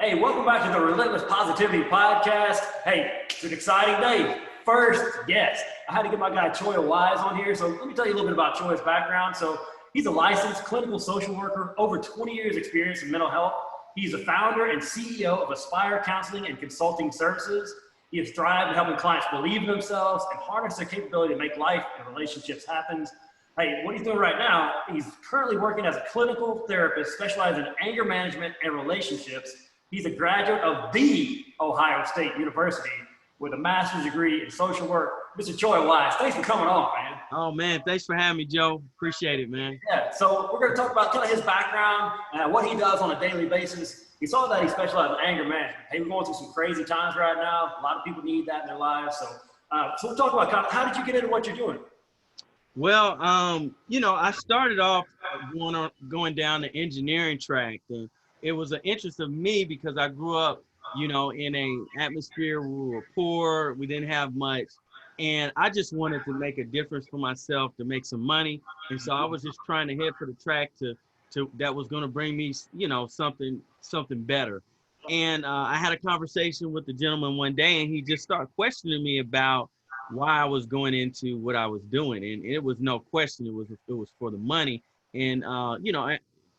Hey, welcome back to the Relentless Positivity Podcast. Hey, it's an exciting day. First guest. I had to get my guy Choya Wise on here. So let me tell you a little bit about Choya's background. So he's a licensed clinical social worker, over 20 years experience in mental health. He's the founder and CEO of Aspire Counseling and Consulting Services. He has thrived in helping clients believe in themselves and harness their capability to make life and relationships happen. Hey, what he's doing right now, he's currently working as a clinical therapist specializing in anger management and relationships. He's a graduate of the Ohio State University with a master's degree in social work. Mr. Choya Wise, thanks for coming on, man. Oh, man, thanks for having me, Joe. Appreciate it, man. Yeah, so we're going to talk about kind of his background and what he does on a daily basis. He saw that he specializes in anger management. Hey, we're going through some crazy times right now. A lot of people need that in their lives. So we'll talk about kind of how did you get into what you're doing? Well, I started off going down the engineering track, and it was an interest of me because I grew up, in an atmosphere where we were poor, we didn't have much, and I just wanted to make a difference for myself, to make some money, and so I was just trying to head for the track to that was going to bring me, something better. And I had a conversation with the gentleman one day, and he just started questioning me about why I was going into what I was doing, and it was no question it was for the money. And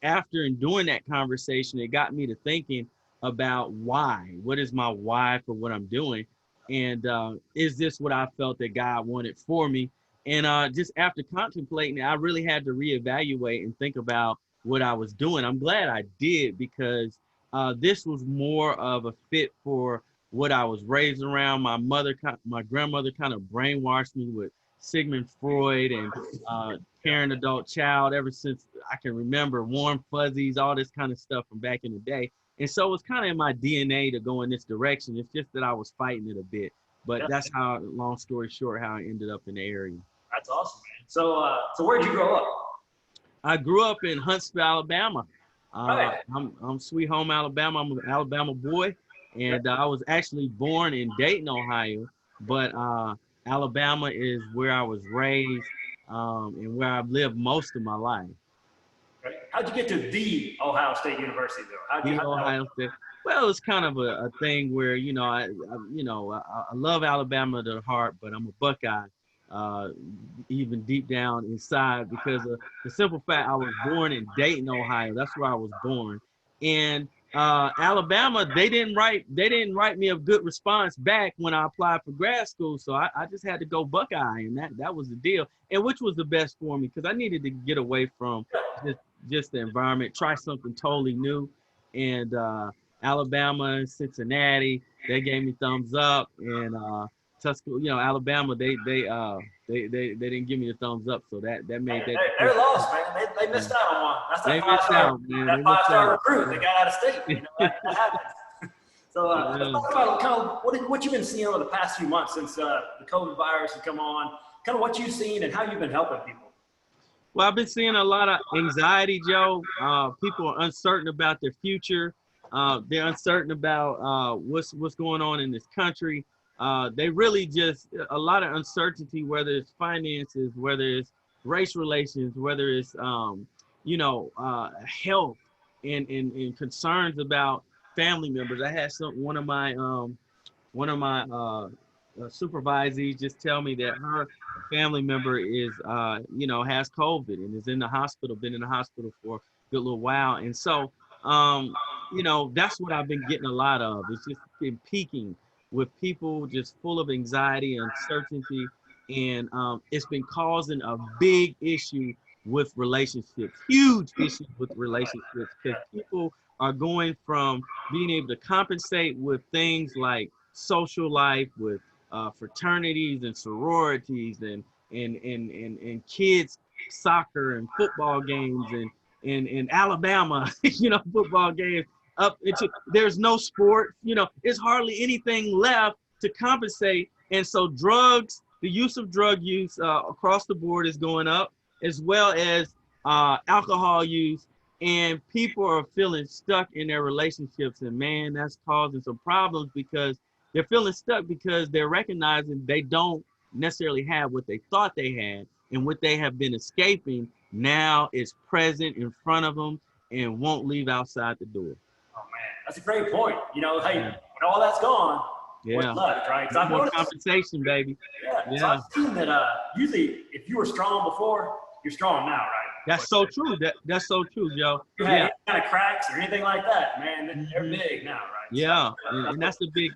after and during that conversation, it got me to thinking about what is my why for what I'm doing, and is this what I felt that God wanted for me? And just after contemplating it, I really had to reevaluate and think about what I was doing. I'm glad I did, because this was more of a fit for what I was raised around. My grandmother kind of brainwashed me with Sigmund Freud and parent, adult, child, ever since I can remember, warm fuzzies, all this kind of stuff from back in the day. And so it's kind of in my DNA to go in this direction. It's just that I was fighting it a bit. But that's how, long story short, how I ended up in the area. That's awesome, man. So where'd you grow up? I grew up in Huntsville, Alabama. Right. I'm Sweet Home, Alabama. I'm an Alabama boy. And I was actually born in Dayton, Ohio, but Alabama is where I was raised and where I've lived most of my life. Right. How'd you get to the Ohio State University, though? Ohio State. Well, it's kind of a thing where I love Alabama to heart, but I'm a Buckeye, even deep down inside, because of the simple fact I was born in Dayton, Ohio. That's where I was born, and Alabama, they didn't write me a good response back when I applied for grad school, so I just had to go Buckeye, and that was the deal, and which was the best for me, because I needed to get away from just the environment, try something totally new. And Alabama, Cincinnati, they gave me thumbs up, and Tuscaloosa, Alabama, they didn't give me the thumbs up, so that made that. They're lost, man. They missed out on one. That's they missed out, man. That five-star recruit. They got out of state. That happens. So let's talk about kind of what you've been seeing over the past few months since the COVID virus has come on. Kind of what you've seen and how you've been helping people. Well, I've been seeing a lot of anxiety, Joe. People are uncertain about their future. They're uncertain about what's going on in this country. They really just a lot of uncertainty, whether it's finances, whether it's race relations, whether it's health and concerns about family members. I had one of my supervisees just tell me that her family member is has COVID and is in the hospital, been in the hospital for a good little while, and so that's what I've been getting a lot of. It's just been peaking with people just full of anxiety and uncertainty, and it's been causing a big issue with relationships, huge issues with relationships, because people are going from being able to compensate with things like social life, with fraternities and sororities and kids soccer and football games and Alabama football games up into, there's no sport, there's hardly anything left to compensate. And so the use of drug use across the board is going up, as well as alcohol use, and people are feeling stuck in their relationships. And man, that's causing some problems, because they're feeling stuck because they're recognizing they don't necessarily have what they thought they had, and what they have been escaping now is present in front of them and won't leave outside the door. Oh man, That's a great point. You know, hey, when all that's gone, what's left, right? No more compensation, baby. Yeah. So I've seen that usually if you were strong before, you're strong now, right? That's so true. That's so true, Joe. You had any kind of cracks or anything like that, man, they're big now, right? Yeah, and that's a big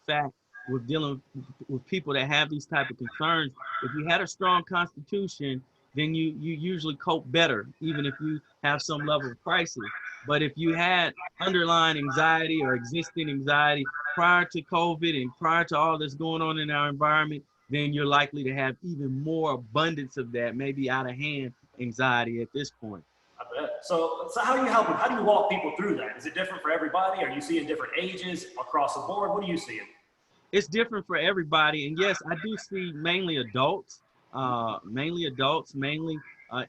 fact with dealing with people that have these type of concerns. If you had a strong constitution, then you usually cope better, even if you have some level of crisis. But if you had underlying anxiety or existing anxiety prior to COVID and prior to all that's going on in our environment, then you're likely to have even more abundance of that, maybe out of hand anxiety at this point. I bet. So how do you help them? How do you walk people through that? Is it different for everybody? Are you seeing different ages across the board? What are you seeing? It's different for everybody. And yes, I do see mainly adults, mainly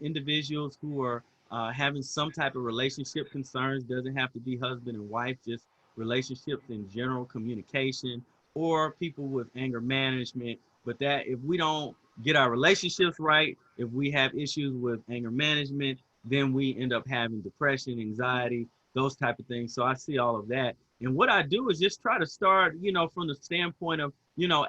individuals who are having some type of relationship concerns. Doesn't have to be husband and wife, just relationships in general, communication, or people with anger management. But that if we don't get our relationships right, if we have issues with anger management, then we end up having depression, anxiety, those type of things. So I see all of that. And what I do is just try to start, from the standpoint of,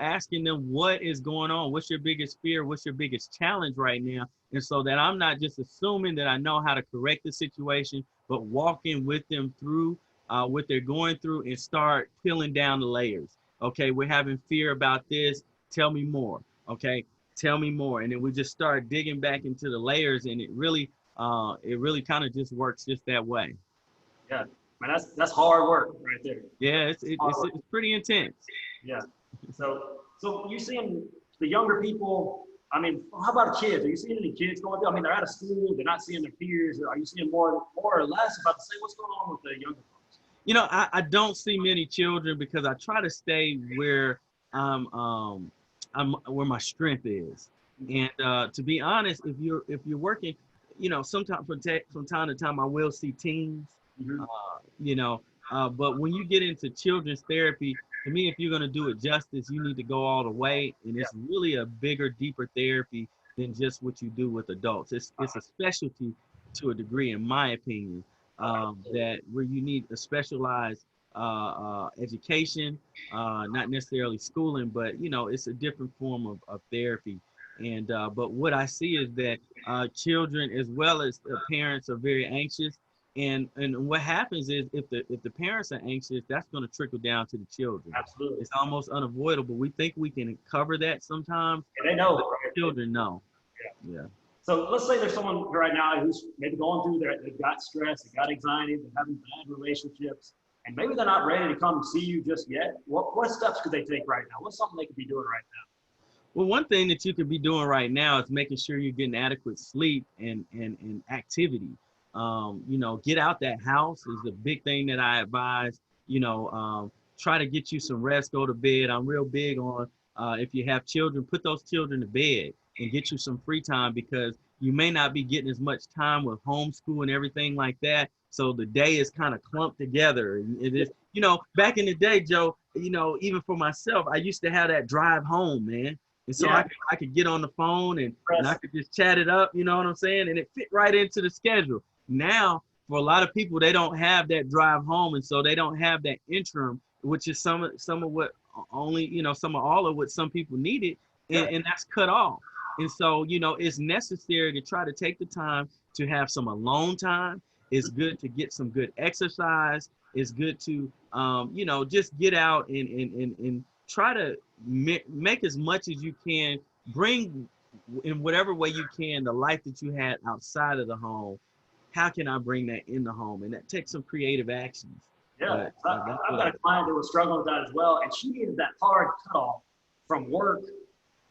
asking them what is going on, what's your biggest fear, what's your biggest challenge right now. And so that I'm not just assuming that I know how to correct the situation, but walking with them through what they're going through and start peeling down the layers. Okay, we're having fear about this. Tell me more. Okay, tell me more. And then we just start digging back into the layers, and it really kind of just works just that way. Yeah, man, that's hard work right there. Yeah, it's pretty intense. Yeah. So you're seeing the younger people. I mean, how about kids? Are you seeing any kids going through? I mean, they're out of school. They're not seeing their peers. Are you seeing more or less about to say what's going on with the younger folks? I don't see many children because I try to stay where I'm where my strength is. And to be honest, if you're working, sometimes from time to time I will see teens. But when you get into children's therapy, to me, if you're going to do it justice, you need to go all the way. And it's really a bigger, deeper therapy than just what you do with adults. It's a specialty to a degree, in my opinion, that where you need a specialized education, not necessarily schooling, but, it's a different form of therapy. And but what I see is that children as well as parents are very anxious. And what happens is if the parents are anxious, that's going to trickle down to the children. Absolutely. It's almost unavoidable. We think we can cover that sometimes. And they know. Right? Children know. Yeah. So let's say there's someone right now who's maybe going through they've got stress, they've got anxiety, they're having bad relationships, and maybe they're not ready to come see you just yet. What steps could they take right now? What's something they could be doing right now? Well, one thing that you could be doing right now is making sure you're getting adequate sleep and activity. Get out that house is the big thing that I advise. Try to get you some rest, go to bed. I'm real big on if you have children, put those children to bed and get you some free time, because you may not be getting as much time with homeschool and everything like that. So the day is kind of clumped together. It is, back in the day, Joe, even for myself, I used to have that drive home, man. And so I could get on the phone and I could just chat it up, you know what I'm saying? And it fit right into the schedule. Now, for a lot of people, they don't have that drive home. And so they don't have that interim, which is some of what only, some of all of what some people needed. And that's cut off. And so, it's necessary to try to take the time to have some alone time. It's good to get some good exercise. It's good to, just get out and try to make as much as you can, bring in whatever way you can the life that you had outside of the home. How can I bring that in the home? And that takes some creative actions. Yeah, I've got a client that was struggling with that as well, and she needed that hard cutoff from work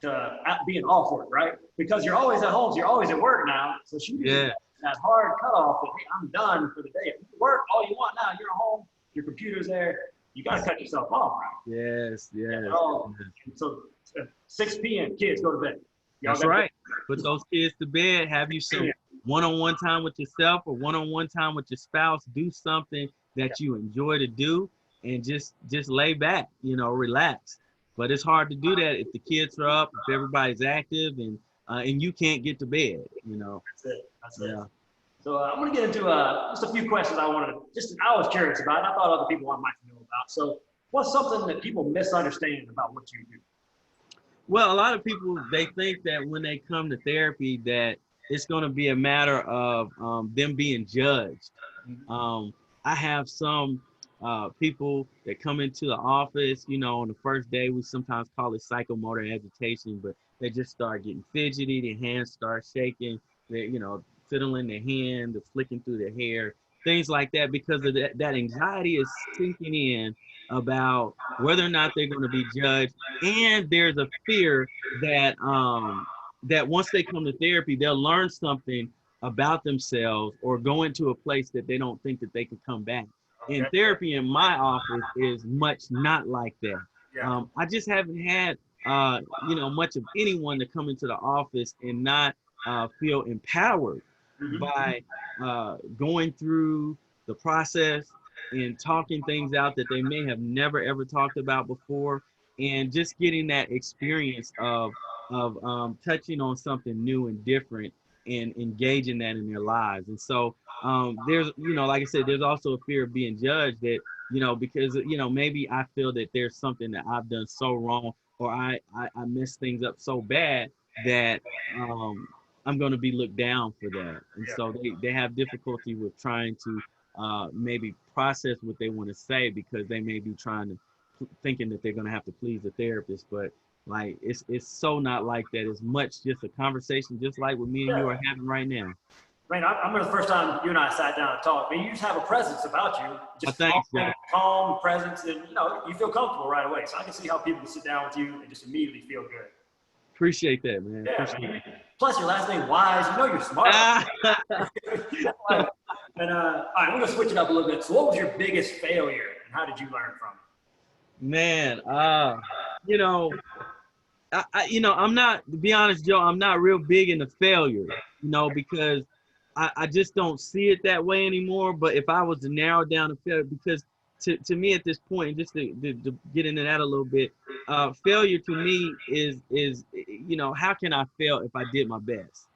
to being off work, right? Because you're always at home, so you're always at work now. So she needed that hard cutoff that, hey, I'm done for the day. If you work all you want now, you're at home, your computer's there. You got to cut yourself off, right? Yes. So 6 p.m., kids go to bed. That's right. Put those kids to bed. Have you some one-on-one time with yourself or one-on-one time with your spouse. Do something that you enjoy to do and just lay back, relax. But it's hard to do that if the kids are up, if everybody's active and you can't get to bed, That's it. So I'm going to get into just a few questions I was curious about, and I thought other people might know about. So what's something that people misunderstand about what you do? Well, a lot of people, they think that when they come to therapy that it's going to be a matter of them being judged. Um, I have some people that come into the office, on the first day, we sometimes call it psychomotor agitation, but they just start getting fidgety, their hands start shaking, they, fiddling their hand, they're flicking through their hair, things like that, because of that anxiety is sinking in about whether or not they're going to be judged. And there's a fear that that once they come to therapy, they'll learn something about themselves or go into a place that they don't think that they can come back. And therapy in my office is much not like that. I just haven't had much of anyone to come into the office and not feel empowered by going through the process and talking things out that they may have never ever talked about before, and just getting that experience of touching on something new and different and engaging that in their lives. And so there's, like I said, there's also a fear of being judged that, because, maybe I feel that there's something that I've done so wrong, or I mess things up so bad that I'm going to be looked down for that. And so they have difficulty with trying to maybe process what they want to say, because they may be thinking that they're going to have to please the therapist. But like, it's so not like that. It's much just a conversation, just like what me and you are having right now. Man, I remember the first time you and I sat down and talked. I mean, you just have a presence about you, just calm presence, and you feel comfortable right away. So I can see how people can sit down with you and just immediately feel good. Appreciate that, man. Yeah, man. Plus, your last name Wise. You're smart. And all right, we're gonna switch it up a little bit. So, what was your biggest failure, and how did you learn from it? Man, I'm not, to be honest, Joe, I'm not real big into failure, because I just don't see it that way anymore. But if I was to narrow down the failure, because to me at this point, and just to get into that a little bit, failure to me is how can I fail if I did my best?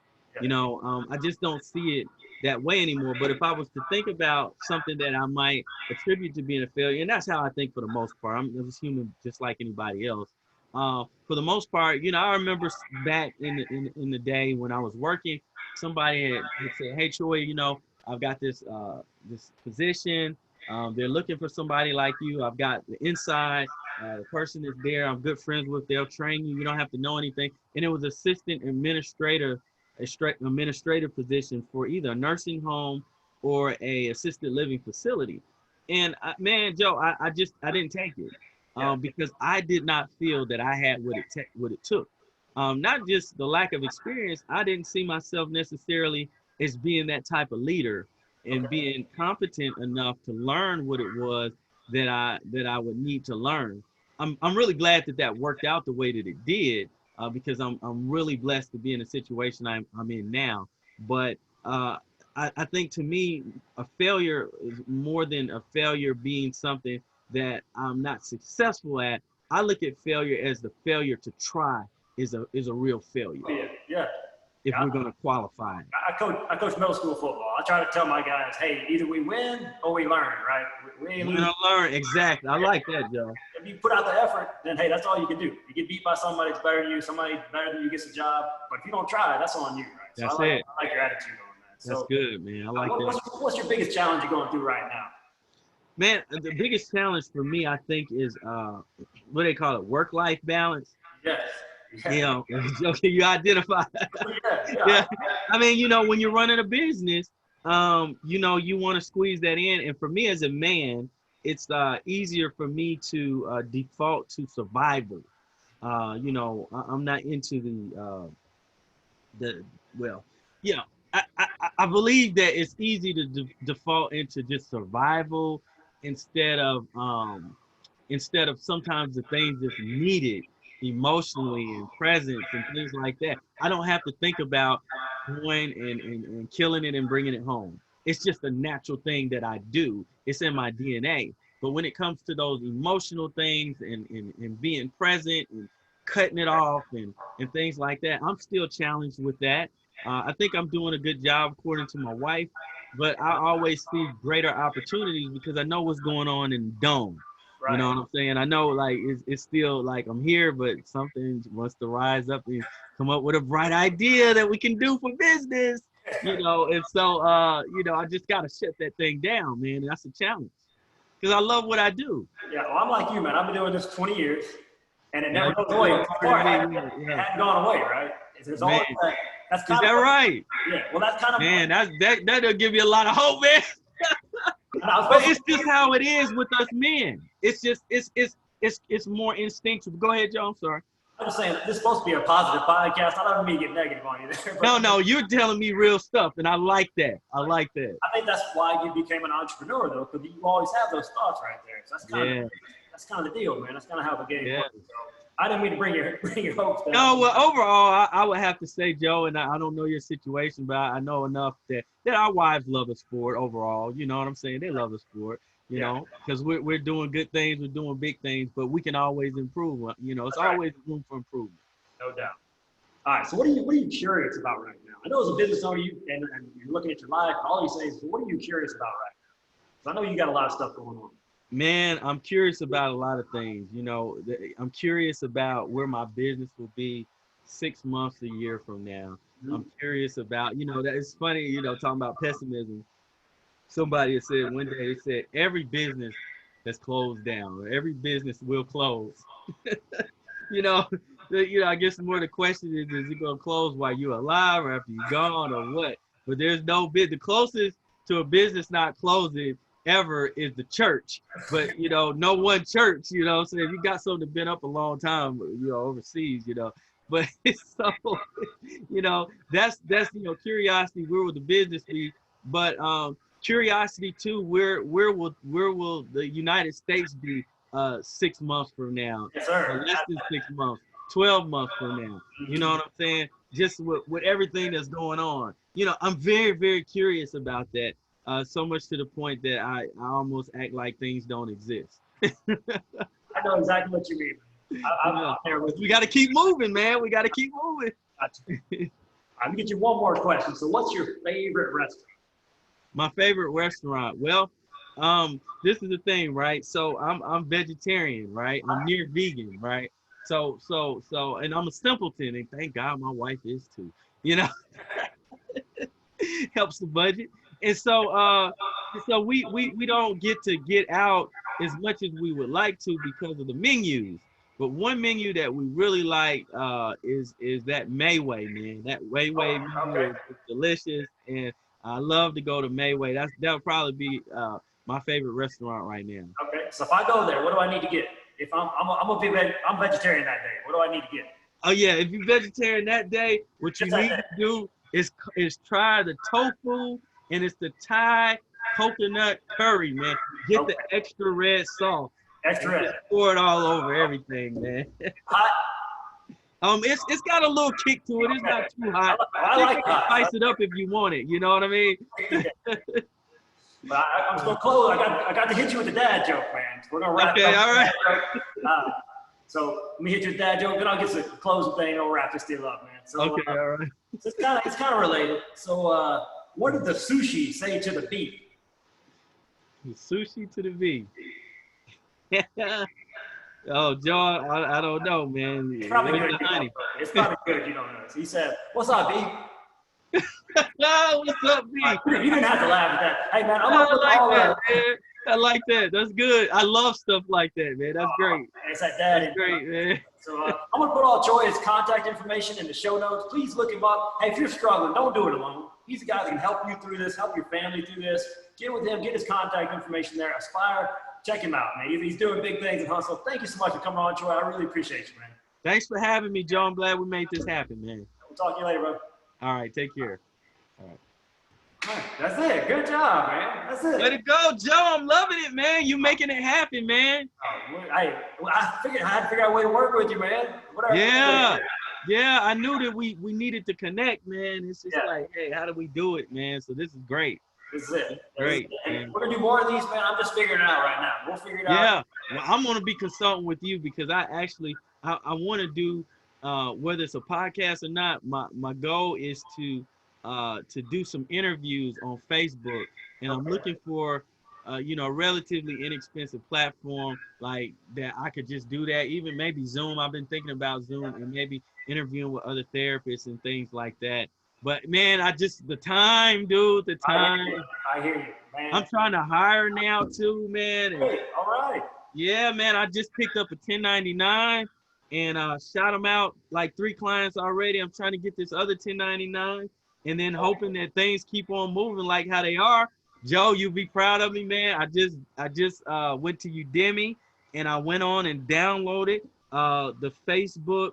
I just don't see it that way anymore. But if I was to think about something that I might attribute to being a failure, and that's how I think for the most part, I'm just human, just like anybody else. For the most part, I remember back in the day when I was working, somebody had said, "Hey, Choya, I've got this position. They're looking for somebody like you. I've got the inside. The person is there. I'm good friends with. They'll train you. You don't have to know anything." And it was assistant administrative position for either a nursing home or a assisted living facility. And man, Joe, I didn't take it. Because I did not feel that I had what it took. Not just the lack of experience, I didn't see myself necessarily as being that type of leader and being competent enough to learn what it was that I would need to learn. I'm really glad that worked out the way that it did, because I'm really blessed to be in the situation I'm in now. But I think, to me, a failure is more than a failure being something that I'm not successful at. I look at failure as the failure to try is a real failure. Yeah. If we're going to qualify it. I coach middle school football. I try to tell my guys, hey, either we win or we learn, right? We're going to learn, exactly. I like that, Joe. If you put out the effort, then hey, that's all you can do. You get beat by somebody that's better than you, somebody better than you gets a job. But if you don't try, that's on you, right? So that's I it. like your attitude on that. That's good, man. I like that. What's your biggest challenge you're going through right now? Man, the biggest challenge for me, I think, is what they call it, work-life balance. Yes. Okay, you identify. Yeah. I mean, when you're running a business, you want to squeeze that in. And for me as a man, it's easier for me to default to survival. I'm not into I believe that it's easy to default into just survival instead of sometimes the things that's needed emotionally and presence and things like that. I don't have to think about going and killing it and bringing it home. It's just a natural thing that I do. It's in my DNA. But when it comes to those emotional things and being present and cutting it off and things like that, I'm still challenged with that. I think I'm doing a good job according to my wife, but I always see greater opportunities because I know what's going on in the dome. You Right. know what I'm saying? I know like it's still like I'm here, but something wants to rise up and come up with a bright idea that we can do for business. And so I just gotta shut that thing down, man. And that's a challenge because I love what I do. Yeah, well, I'm like you, man. I've been doing this 20 years, and it Yeah, never goes away. So far, it yeah. hadn't gone away, right? There's Man, always that. That's is kind that of right? Yeah. Well, that's kind of. Man, that'll give you a lot of hope, man. But it's just how it is with us men. It's just it's more instinctive. Go ahead, Joe. I'm sorry. I'm just saying this is supposed to be a positive podcast. I don't mean to get negative on you there. No, you're telling me real stuff, and I like that. I like that. I think that's why you became an entrepreneur, though, because you always have those thoughts right there. So that's kind of the deal, man. That's kind of how the game works. So I didn't mean to bring your hopes down. No, well, overall, I would have to say, Joe, and I don't know your situation, but I know enough that our wives love the sport overall. You know what I'm saying? They love the sport. You know, because we're doing good things, we're doing big things, but we can always improve. It's always room for improvement. No doubt. All right. So what are you curious about right now? I know as a business owner, and you're looking at your life, and all you say is, what are you curious about right now? So I know you got a lot of stuff going on. Man, I'm curious about a lot of things. I'm curious about where my business will be 6 months, a year from now. Mm-hmm. I'm curious about, that it's funny, talking about pessimism. Somebody said one day, they said, every business that's closed down, or every business will close. I guess more the question is it going to close while you're alive or after you're gone or what? But there's no bit. The closest to a business not closing ever is the church. But, no one church, so if you got something that's been up a long time, overseas, But so, that's curiosity, where will the business be? But curiosity too, where will the United States be 6 months from now? Yes, sir. Less than 6 months, 12 months from now. You know what I'm saying? Just with everything that's going on. I'm very, very curious about that. So much to the point that I almost act like things don't exist. I know exactly what you mean. I'm there with you. We got to keep moving, man. We got to keep moving. I'm gonna get you one more question. So what's your favorite restaurant? My favorite restaurant. Well, this is the thing, right? So I'm vegetarian, right? I'm near vegan, right? So, and I'm a simpleton, and thank God my wife is too. Helps the budget. And so we don't get out as much as we would like to because of the menus. But one menu that we really like is that Mayway, man. That Mayway menu is delicious, and I love to go to Mayway. That'll probably be my favorite restaurant right now. Okay, so if I go there, what do I need to get? If I'm vegetarian that day, what do I need to get? Oh yeah, if you're vegetarian that day, what you need to do is try the tofu, and it's the Thai coconut curry, man. Get the extra red sauce. Extra red. Pour it all over everything, man. Hot? It's got a little kick to it. It's not too hot. I like hot. Spice it up if you want it. You know what I mean? But I'm still close. I got to hit you with the dad joke, man. We're gonna wrap. Okay, all right. So let me hit you with the dad joke. Then I'll get to the closing thing. And we'll wrap this deal up, man. So okay, all right. So it's kind of related. So what did the sushi say to the beef? The sushi to the beef. Oh, Joe, I don't know, man. It's probably good. It's probably good. You don't know. So he said, "What's up, beef?" What's up, beef? You didn't have to laugh at that. Hey, man, I like that, man. I like that. That's good. I love stuff like that, man. That's great. It's that daddy. That's great, man. So I'm gonna put all Choya's contact information in the show notes. Please look him up. Hey, if you're struggling, don't do it alone. He's the guy that can help you through this, help your family through this. Get with him. Get his contact information there. Aspire. Check him out, man. He's doing big things in Huntsville. Thank you so much for coming on, Choya. I really appreciate you, man. Thanks for having me, Joe. I'm glad we made this happen, man. We'll talk to you later, bro. All right, take care. All right. All right, that's it. Good job, man. That's it. Way to go, Joe. I'm loving it, man. You making it happen, man. I figured I had to figure out a way to work with you, man. Yeah, I knew that we needed to connect, man. It's just like, hey, how do we do it, man? So this is great. This is it. Great. And we're gonna do more of these, man. I'm just figuring it out right now. We'll figure it out. Yeah, well, I'm gonna be consulting with you because I want to do whether it's a podcast or not. My goal is to to do some interviews on Facebook, and I'm looking for a relatively inexpensive platform like that I could just do that. Even maybe Zoom. I've been thinking about Zoom and maybe interviewing with other therapists and things like that. But man, the time, dude, the time. I hear you, I'm man. trying to hire now too, man. And Hey, all right. yeah, man, I just picked up a 1099 and shot them out like 3 clients already. I'm trying to get this other 1099 and then hoping that things keep on moving like how they are. Joe, you'll be proud of me, man. I just went to Udemy and I went on and downloaded the Facebook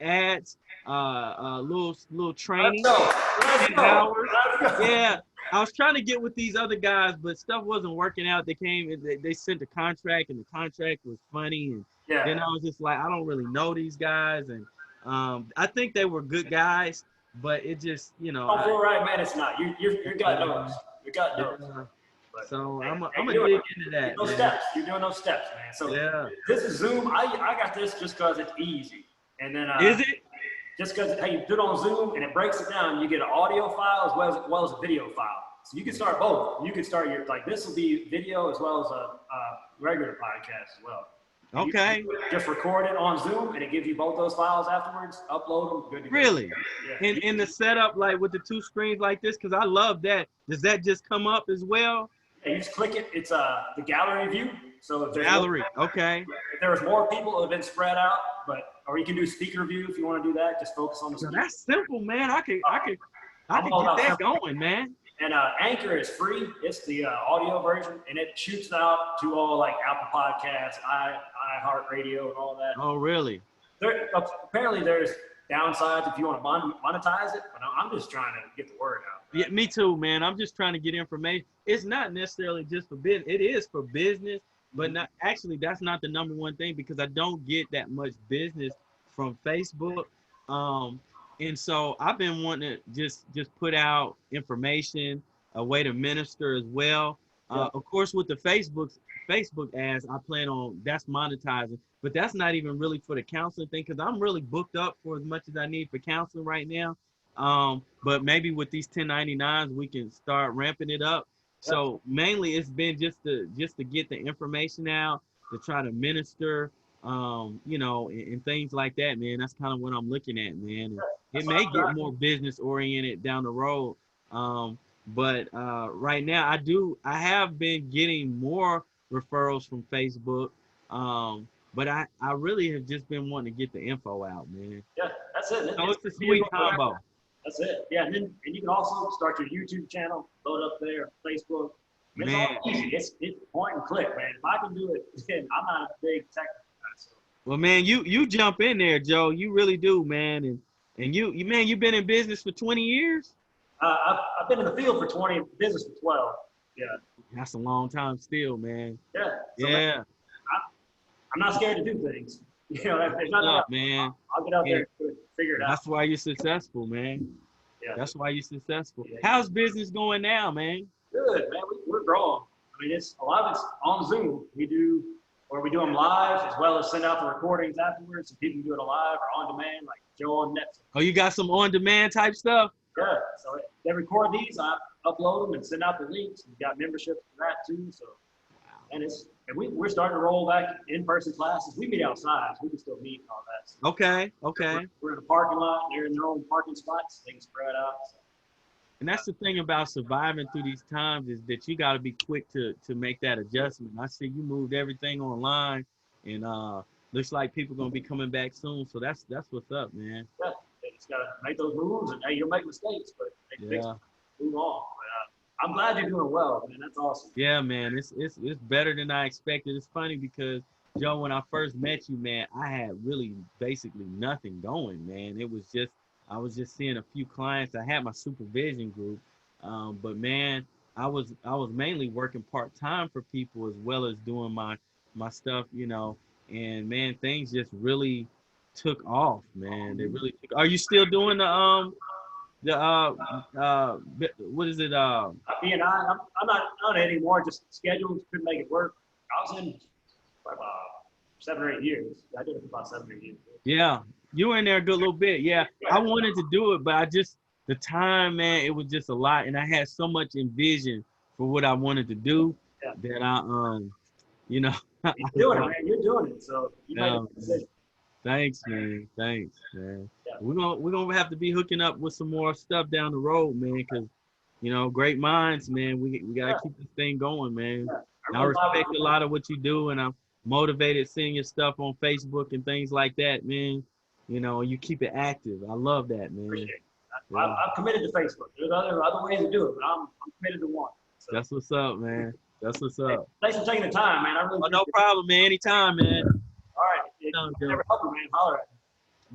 ads, little Let's training, go. Let's 10 go. hours. Let's go. Yeah, I was trying to get with these other guys, but stuff wasn't working out. They came and they sent a contract, and the contract was funny. And then Yeah. I was just like, I don't really know these guys, and I think they were good guys, but it just, Don't feel right, man. It's not. Your gut knows. Your gut knows. yeah. But So hey, I'm hey, gonna you're dig doing into that, those man. steps. You're doing those steps, man. So Yeah. this is Zoom. I got this just because it's easy. And then Is it? just because hey, you do it on Zoom and it breaks it down, you get an audio file as well as a video file. So you can start both. You can start your this will be video as well as a regular podcast as well. And Okay. you just record it on Zoom and it gives you both those files afterwards. Upload them. Good to go. Really? Yeah. In the setup, like with the 2 screens like this, because I love that. Does that just come up as well? Yeah, you just click it. It's the gallery view. So if there's Gallery. Okay. if there was more people, it would have been spread out. Or you can do speaker view if you want to do that. Just focus on the So speaker. that's simple, man. I could I'm all about get that simple. going, man. And Anchor is free. It's the audio version, and it shoots out to all like Apple Podcasts, iHeartRadio, and all that. Oh, really? Apparently, there's downsides if you want to monetize it, but I'm just trying to get the word out. Yeah, me too, man. I'm just trying to get information. It's not necessarily just for business. It is for business, but not actually. That's not the number one thing because I don't get that much business from Facebook. And so I've been wanting to just put out information, a way to minister as well. Of course, with the Facebook ads, I plan on that's monetizing, but that's not even really for the counseling thing because I'm really booked up for as much as I need for counseling right now. But maybe with these 1099s, we can start ramping it up. So mainly it's been just to get the information out, to try to minister, and things like that, man. That's kind of what I'm looking at, man. And it may get more business oriented down the road. But right now I have been getting more referrals from Facebook. But I really have just been wanting to get the info out, man. Yeah, that's it. So it's a sweet combo. That's it. Yeah, and you can also start your YouTube channel, load up there, Facebook. It's Man. all easy. It's point and click, man. If I can do it, then I'm not a big technical guy. So. Well, man, you jump in there, Joe. You really do, man. And you've been in business for 20 years? I've been in the field for 20, business for 12. Yeah. That's a long time still, man. Yeah. So Yeah. I'm not scared to do things. There's nothing Up, else. man. I'll get out there and do it, figure it out. That's why you're successful, man. Yeah. That's why you're successful. Yeah. How's business going now, man? Good, man. We're growing. I mean, a lot of it's on Zoom. We do them live as well as send out the recordings afterwards, so people can do it live or on demand, like Joe on Netflix. Oh, you got some on-demand type stuff? Yeah. So they record these, I upload them and send out the links. We've got memberships for that too. So, and we're starting to roll back in-person classes. We meet outside, so we can still meet and all that. So Okay. We're in a parking lot. They're in their own parking spots. Things spread out. So. And that's the thing about surviving through these times is that you got to be quick to make that adjustment. I see you moved everything online, and looks like people gonna be coming back soon. So that's what's up, man. Yeah, they just gotta make those moves, and hey, you'll make mistakes, but they fix it, move on. But, I'm glad you're doing well, man. That's awesome. Yeah, man. It's better than I expected. It's funny because Joe, when I first met you, man, I had really basically nothing going, man. I was just seeing a few clients. I had my supervision group, but man, I was mainly working part-time for people as well as doing my stuff, and man, things just really took off, man. They really took. Are you still doing what is it? I'm not on it anymore. Just schedules couldn't make it work. I was in 7 or 8 years. I did it for about 7 or 8 years. Yeah, you were in there a good little bit. Yeah, I wanted to do it, but the time, man, it was just a lot, and I had so much envision for what I wanted to do that you know, You're doing it, man. You're doing it. So you made a yeah, decision. thanks, man. Thanks, man. Yeah. We're gonna have to be hooking up with some more stuff down the road, man, because great minds, man. We gotta keep this thing going, man. Yeah. I respect a lot of what you do, and I'm motivated seeing your stuff on Facebook and things like that, man. You keep it active. I love that, man. Appreciate it. Yeah. I'm committed to Facebook. There's other ways to do it, but I'm committed to one. So. That's what's up, man. That's what's up. Hey, thanks for taking the time, man. I really no problem, man. Anytime, man. All right. If you ever help me, man, holler at me.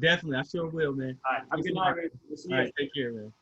Definitely. I sure will, man. All right. Have a good night, man. We'll see you. All right. Take care, man.